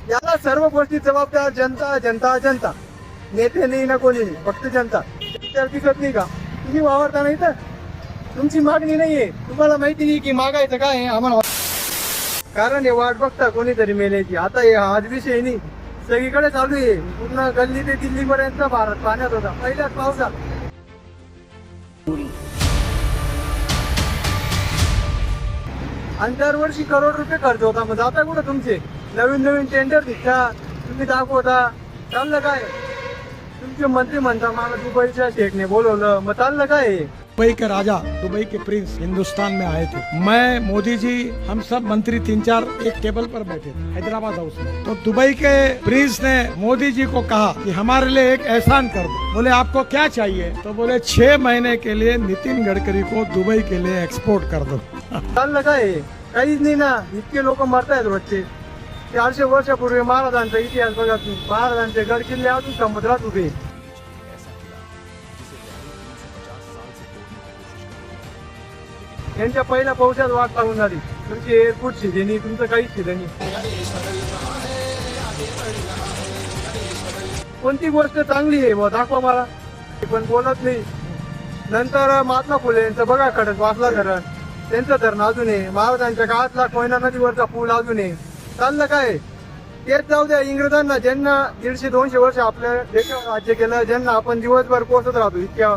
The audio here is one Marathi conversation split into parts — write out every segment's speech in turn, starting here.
याला सर्व गोष्टी जबाबदार जनता जनता जनता. नेते नाही ना कोणी नाही, फक्त जनता. त्याला दिसत नाही का तुम्ही वावरता नाही तर तुमची मागणी नाहीये. तुम्हाला माहिती नाही की मागायचं काय आहे आम्हाला, कारण हे वाट बघता कोणीतरी मेल्याची. आता हे आज विषय नाही, सगळीकडे चालू आहे. पूर्ण गल्ली ते दिल्ली पर्यंत भारत पाण्यात होता पहिल्याच पावसात. आणि दरवर्षी करोड रुपये खर्च होता. मग जाता कुठं तुमचे नवीन नवीन टेंडर दिसता, तुम्ही दाखवता. चाललं काय तुमचे मंत्री म्हणता मला दुबईच्या शेखने बोलवलं, मग चाललं काय. दुबई के राजा, दुबई के प्रिंस हिंदुस्तान में आए थे. मैं, मोदी जी, हम सब मंत्री 3-4 एक टेबल पर बैठे थे हैदराबाद हाउस में. तो दुबई के प्रिंस ने मोदी जी को कहा कि हमारे लिए एक एहसान कर दो. बोले आपको क्या चाहिए? तो बोले 6 महीने के लिए नितिन गडकरी को दुबई के लिए एक्सपोर्ट कर दो. चाललं काय काहीच नाही ना. इतके लोक मरतायत रोजचे. 400 वर्षापूर्वी महाराजांचा इतिहास बघा तुम्ही. महाराजांचे गड किल्ले अजून समुद्रात उभे. यांच्या पहिल्या पावसात वाट लागून झाली. तुमची एअरपोर्ट शिजेनी, तुमचं काहीच शिजेनी. कोणती गोष्ट चांगली आहे मग दाखवा मला. पण बोलत नाही. नंतर महात्मा फुले यांचं बघा खडक वाचला धरण, त्यांचं धरण अजून आहे. महाराजांच्या काळातला कोयना नदीवरचा पूल अजून आहे. चाललं काय तेच जाऊ द्या. इंग्रजांना ज्यांना 150-200 वर्ष आपल्या देशावर राज्य केलं, ज्यांना आपण दिवसभर पोहोचत राहतो, इतक्या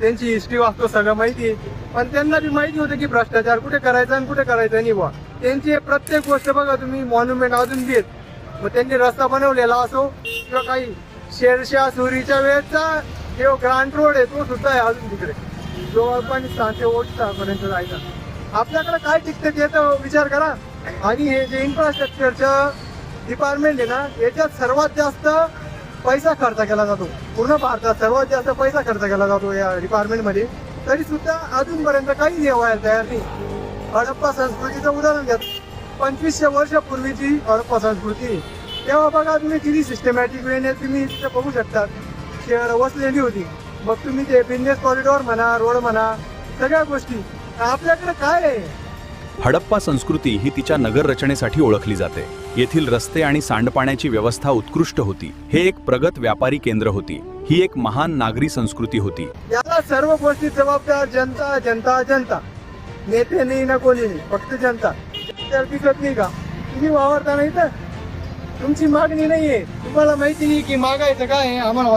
त्यांची हिस्ट्री वाचतो, सगळं माहिती आहे. पण त्यांना बी माहिती होतं की भ्रष्टाचार कुठे करायचा आणि कुठे करायचा नाही बा. त्यांची प्रत्येक गोष्ट बघा तुम्ही. मॉन्युमेंट अजून देत. मग त्यांनी रस्ता बनवलेला असो किंवा काही शेरशाह सुरीच्या वेळेचा जो ग्रांट रोड आहे तो सुद्धा आहे अजून तिकडे, जो अफगाणिस्तान ते ओडिशापर्यंत जायचा. आपल्याकडे काय टिकतं त्याचा विचार करा. आणि हे जे इन्फ्रास्ट्रक्चरचं डिपार्टमेंट आहे ना, याच्यात सर्वात जास्त पैसा खर्च केला जातो. पूर्ण भारतात सर्वात जास्त पैसा खर्च केला जातो या डिपार्टमेंटमध्ये. तरी सुद्धा अजूनपर्यंत काही व्हायला तयार नाही. हडप्पा संस्कृतीचं उदाहरण घ्या. 2500 वर्षापूर्वीची हडप्पा संस्कृती. तेव्हा बघा तुम्ही किती सिस्टमॅटिक वेने तुम्ही तिथे बघू शकता शहर वसलेली होती. मग तुम्ही ते बिझनेस कॉरिडॉर म्हणा, रोड म्हणा, सगळ्या गोष्टी. आपल्याकडे काय आहे? हडप्पा संस्कृती ही तिच्या नगर रचनेसाठी ओळखली जाते. येथील रस्ते आणि सांडपाण्याची व्यवस्था उत्कृष्ट होती. हे एक प्रगत व्यापारी केंद्र होती. ही एक महान नागरी संस्कृती होती. याला सर्व गोष्टी जबाबदार जनता जनता जनता. नेते नाही ना कोणी नाही, फक्त जनता. त्याला दिसत नाही का तुम्ही वावरता नाही तर तुमची मागणी नाहीये. तुम्हाला माहिती नाही की मागायचं काय आहे आम्हाला.